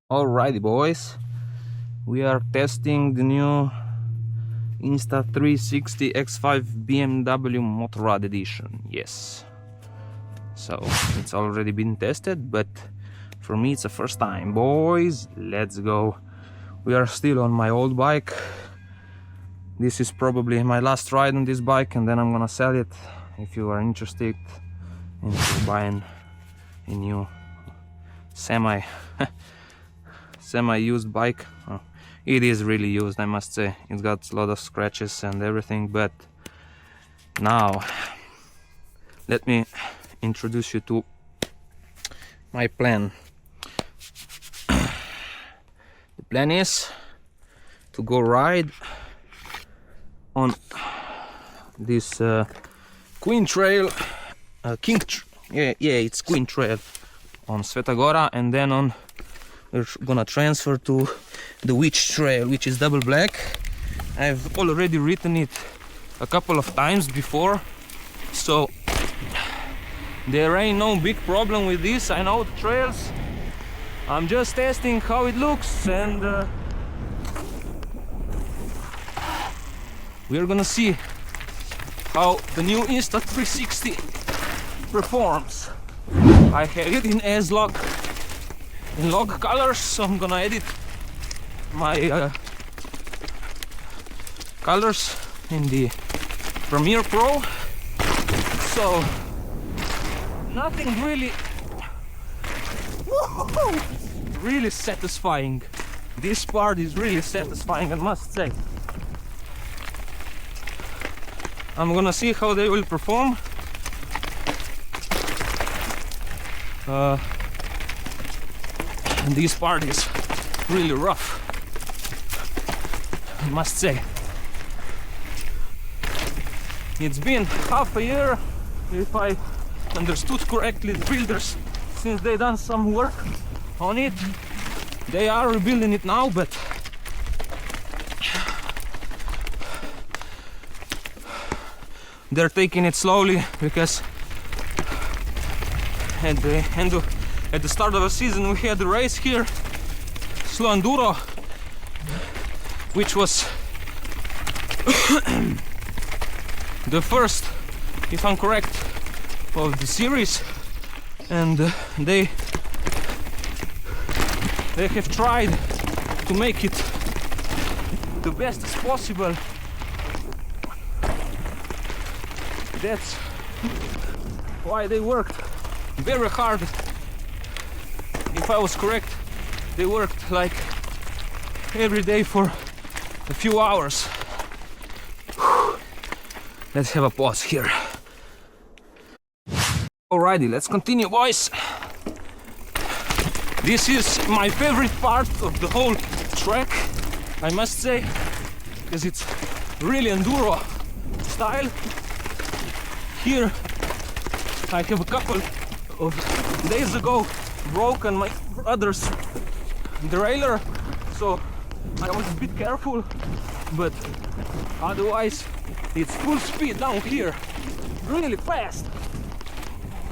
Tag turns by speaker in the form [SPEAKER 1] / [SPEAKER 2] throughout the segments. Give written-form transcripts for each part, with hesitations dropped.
[SPEAKER 1] Alrighty, boys, we are testing the new Insta360 X5 BMW Motorrad edition. Yes, so it's already been tested, but for me it's the first time. Boys, let's go. We are still on my old bike. This is probably my last ride on this bike, and then I'm gonna sell it. If you are interested in buying a new semi-used bike, it is really used, I must say. It's got a lot of scratches and everything, but now let me introduce you to my plan. The plan is to go ride on this Queen Trail, it's Queen Trail on Svetogorska, and then we're gonna transfer to the Witch Trail, which is double black. I've already ridden it a couple of times before, so there ain't no big problem with this. I know the trails. I'm just testing how it looks, and we're gonna see how the new Insta360 performs. I have it in S-Log, in log colors, so I'm gonna edit my colors in the Premiere Pro. So nothing really satisfying. This part is really satisfying, I must say. I'm gonna see how they will perform. This part is really rough, I must say. It's been half a year, if I understood correctly, the builders, since they done some work on it. They are rebuilding it now, but they're taking it slowly, because at the start of the season we had a race here, slow enduro, which was the first, if I'm correct, of the series, and they have tried to make it the best as possible. That's why they worked very hard. If I was correct, they worked like every day for a few hours. Let's have a pause here. Alrighty, let's continue, boys. This is my favorite part of the whole track, I must say, because it's really enduro style. Here I have a couple of days ago broken my brother's derailleur, so I was a bit careful, but otherwise it's full speed down here, really fast.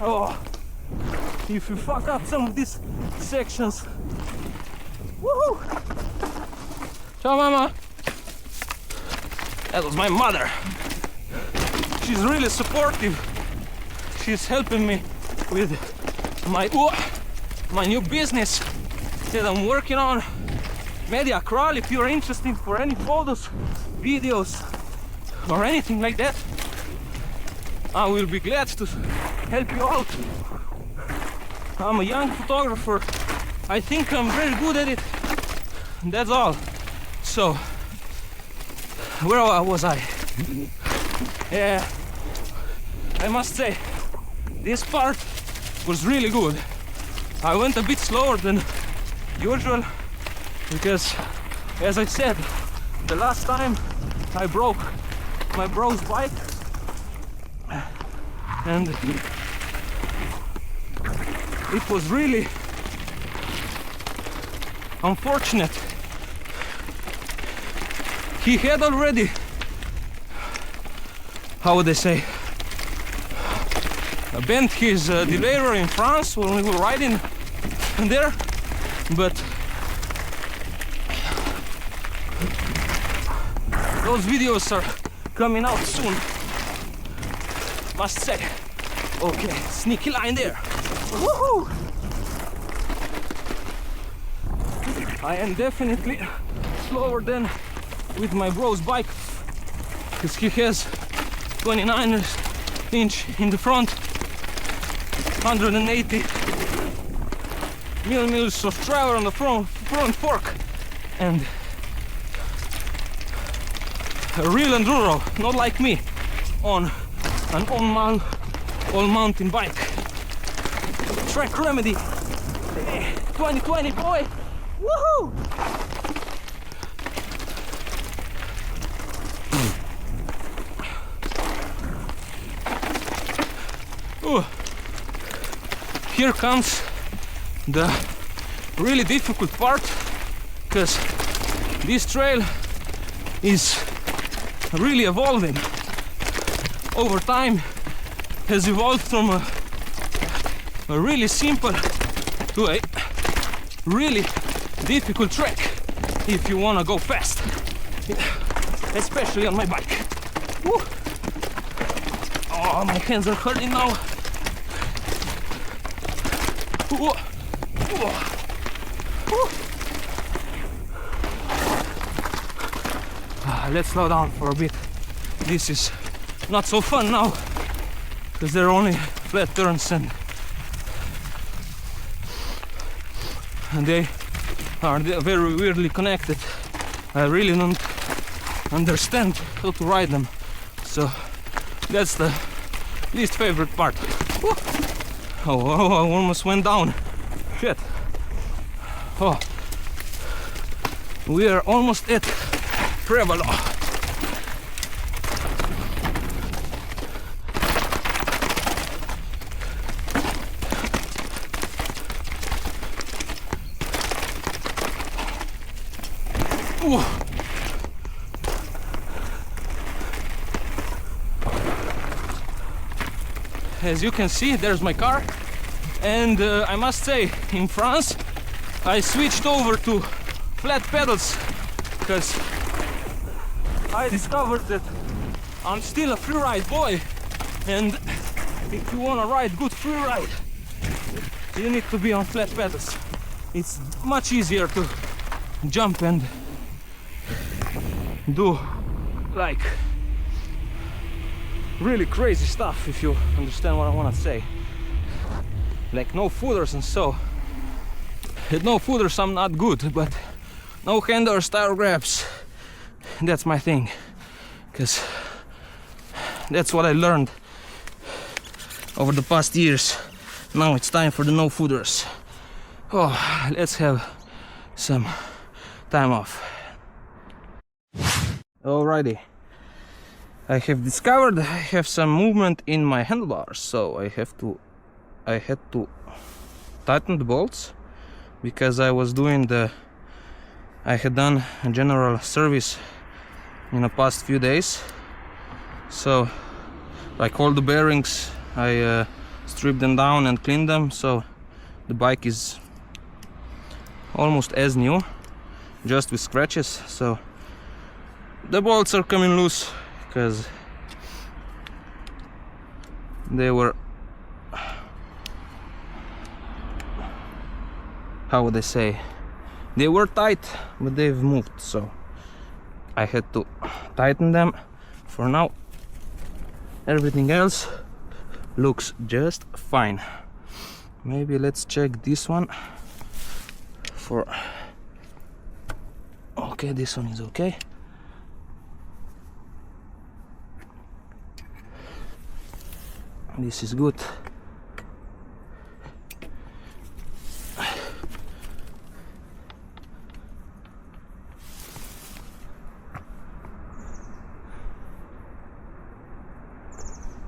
[SPEAKER 1] Oh, if you fuck up some of these sections, woohoo! Ciao, mama. That was my mother. She's really supportive. She's helping me with my new business that I'm working on, Media Crawl. If you're interested for any photos, videos, or anything like that, I will be glad to help you out. I'm a young photographer. I think I'm very good at it. That's all. So, where was I? Yeah, I must say, this part was really good. I went a bit slower than usual because, as I said, the last time I broke my bro's bike, and it was really unfortunate. He had already, how would I say, bent his derailleur in France when we were riding there, but Those videos are coming out soon, must say. Okay, sneaky line there. Woohoo! I am definitely slower than with my bro's bike, because he has 29-inch in the front, 180 millimeters of travel on the front fork, and a real enduro, not like me, on an all mountain bike. Track remedy, 2020 boy, woohoo! Ooh. Here comes the really difficult part, because this trail is really evolving over time, has evolved from a really simple to a really difficult track if you want to go fast, especially on my bike. Woo. Oh, my hands are hurting now. Woo. Woo. Woo. Let's slow down for a bit. This is not so fun now, because there are only flat turns and they are very weirdly connected. I really don't understand how to ride them, so that's the least favorite part. Woo. Oh, I almost went down. Shit. Oh, we are almost at Prevalo. As you can see, there's my car, and I must say, in France I switched over to flat pedals because I discovered that I'm still a freeride boy, and if you want to ride good freeride, you need to be on flat pedals. It's much easier to jump and do like really crazy stuff, if you understand what I want to say. Like no footers and so. At no footers I'm not good, but no handlers, tire grabs, that's my thing, because that's what I learned over the past years. Now it's time for the no footers. Oh, let's have some time off. Alrighty. I have discovered I have some movement in my handlebars, so I had to tighten the bolts, because I had done a general service in the past few days. So like all the bearings, I stripped them down and cleaned them, so the bike is almost as new, just with scratches. So the bolts are coming loose because they were, how would I say, they were tight, but they've moved, so I had to tighten them. For now, everything else looks just fine. Maybe let's check this one for, okay, this one is okay. This is good.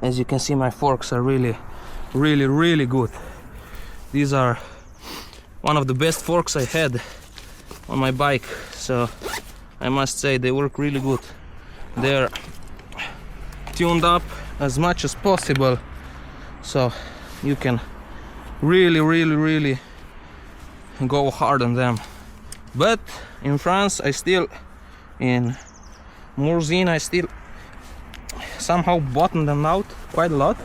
[SPEAKER 1] As you can see, my forks are really good. These are one of the best forks I had on my bike, so I must say they work really good. They're tuned up as much as possible, so you can really go hard on them. But in France I still in Murzin I still somehow bottomed them out quite a lot,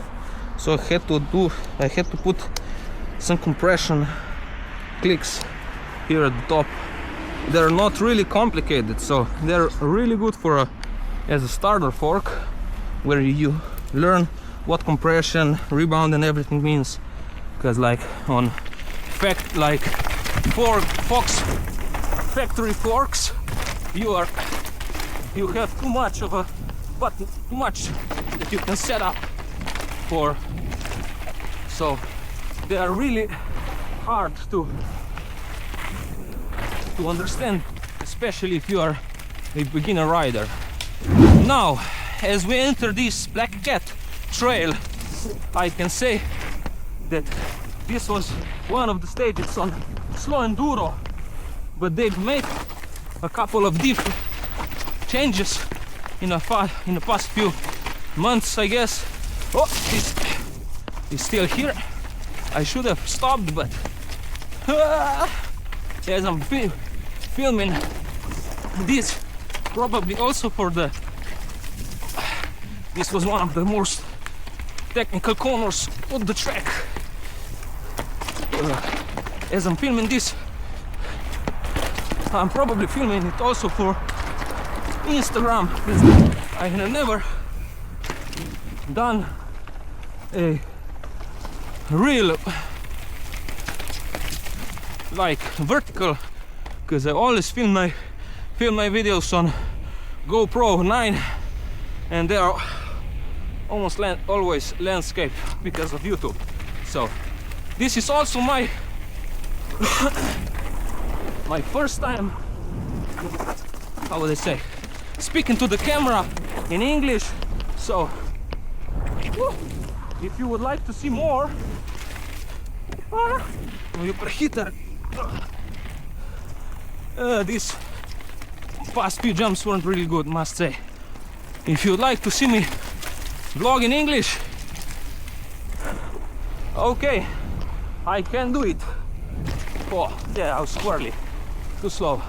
[SPEAKER 1] so I had to put some compression clicks here at the top. They're not really complicated, so they're really good for as a starter fork, where you learn what compression, rebound and everything means. Because like on Fox factory forks, you have too much of a button, too much that you can set up for, so they are really hard to understand, especially if you are a beginner rider. Now, as we enter this Black Cat trail, I can say that this was one of the stages on slow enduro, but they've made a couple of different changes in the past few months, I guess. Oh, it's still here. I should have stopped, but as I'm filming this, probably also for this was one of the most technical corners of the track. As I'm filming this, I'm probably filming it also for Instagram, because I have never done a real like vertical, because I always film my videos on GoPro 9 and they are almost always landscape because of YouTube. So this is also my my first time, how would I say, speaking to the camera in English. So if you would like to see more, these past few jumps weren't really good, must say. If you'd like to see me vlog in English, okay, I can do it. Oh, yeah, I was squirrely, too slow.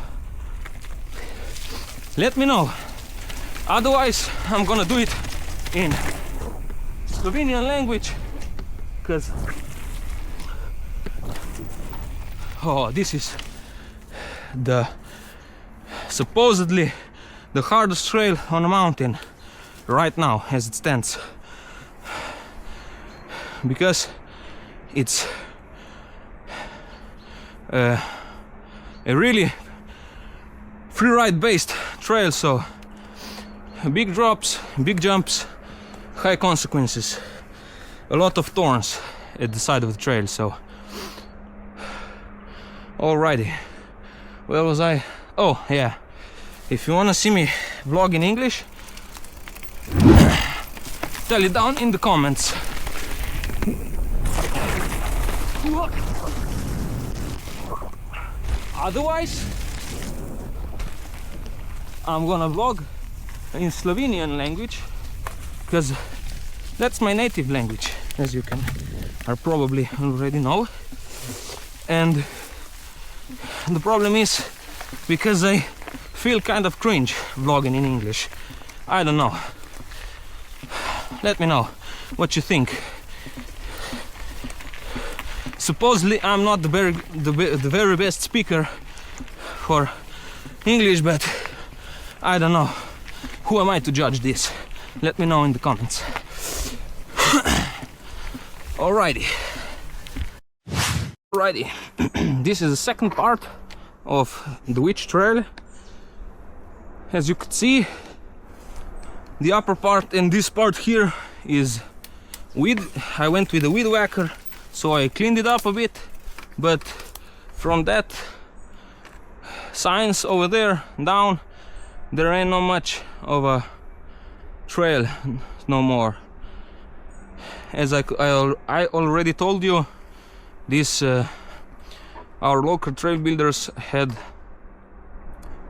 [SPEAKER 1] Let me know. Otherwise, I'm gonna do it in Slovenian language, because this is supposedly the hardest trail on a mountain right now as it stands, because it's a really freeride based trail, so big drops, big jumps, high consequences, a lot of thorns at the side of the trail. So alrighty, where was I? Oh yeah, if you wanna see me vlog in English, tell it down in the comments. Otherwise, I'm gonna vlog in Slovenian language, because that's my native language, as you probably already know. And the problem is, because I feel kind of cringe vlogging in English. I don't know. Let me know what you think. Supposedly I'm not the very best speaker for English, but I don't know. Who am I to judge this? Let me know in the comments. Alrighty. This is the second part of the Witch Trail. As you could see, the upper part and this part here is weed. I went with a weed whacker, so I cleaned it up a bit, but from that signs over there down, there ain't no much of a trail no more. As I already told you, this our local trail builders had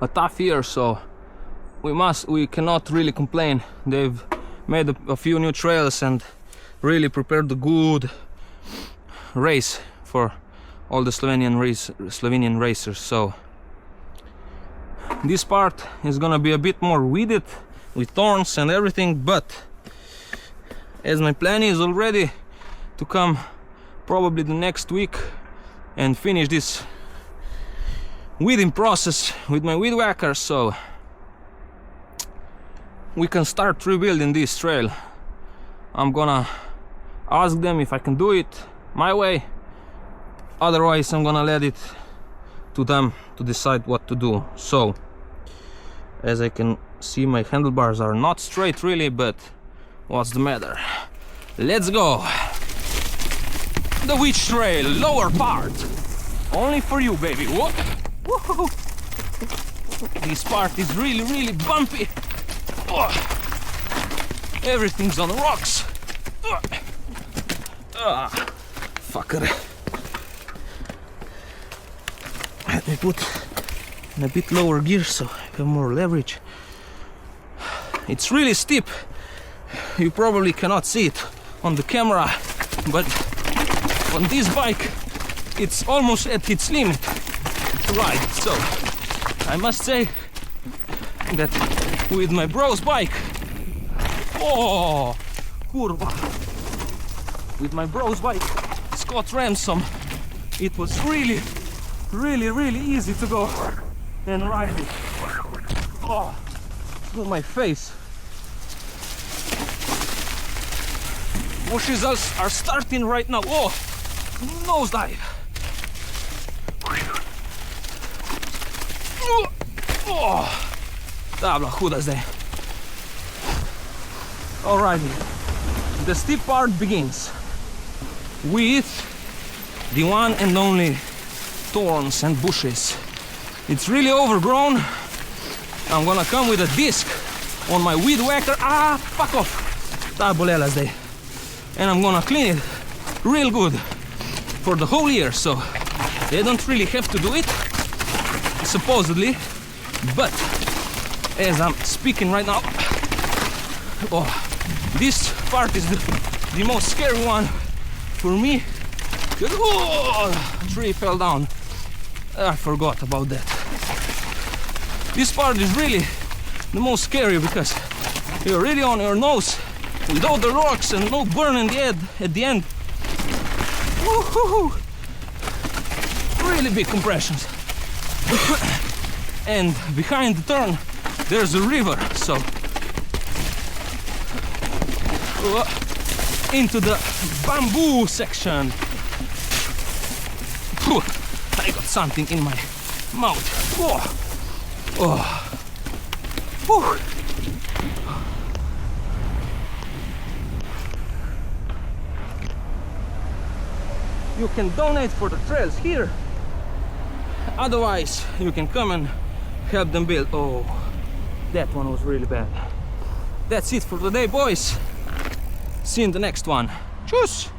[SPEAKER 1] a tough year, so we cannot really complain. They've made a few new trails and really prepared a good race for all the Slovenian racers. So This part is gonna be a bit more weeded with thorns and everything, but as my plan is already to come probably the next week and finish this weeding process with my weed whacker, so we can start rebuilding this trail. I'm gonna ask them if I can do it my way, otherwise I'm gonna let it to them to decide what to do. So as I can see, my handlebars are not straight really, but what's the matter? Let's go! The witch trail, lower part, only for you, baby. What? Whoa. This part is really bumpy. Oh. Everything's on the rocks. Fucker. Let me put in a bit lower gear so I have more leverage. It's really steep. You probably cannot see it on the camera, but on this bike it's almost at its limit to ride. So I must say that with my bro's bike, oh, kurva, with my bro's bike, Scott Ransom, it was really easy to go and ride it. Oh, look at my face. Bushes are starting right now. Oh, nosedive. Oh, tabla huda zdaj. Alrighty, the steep part begins with the one and only thorns and bushes. It's really overgrown. I'm gonna come with a disc on my weed whacker. Ah, fuck off. Ta bolela zdaj. And I'm gonna clean it real good for the whole year, so they don't really have to do it, supposedly, but as I'm speaking right now, oh, this part is the most scary one for me. Oh, tree fell down. I forgot about that. This part is really the most scary because you're really on your nose with all the rocks and no burn in the head at the end. Woo-hoo-hoo. Really big compressions. And behind the turn there's a river, so into the bamboo section. Whew. I got something in my mouth. Oh. Oh. Whew. You can donate for the trails here, otherwise you can come and help them build. Oh, that one was really bad. That's it for today, boys. See you in the next one. Tschüss.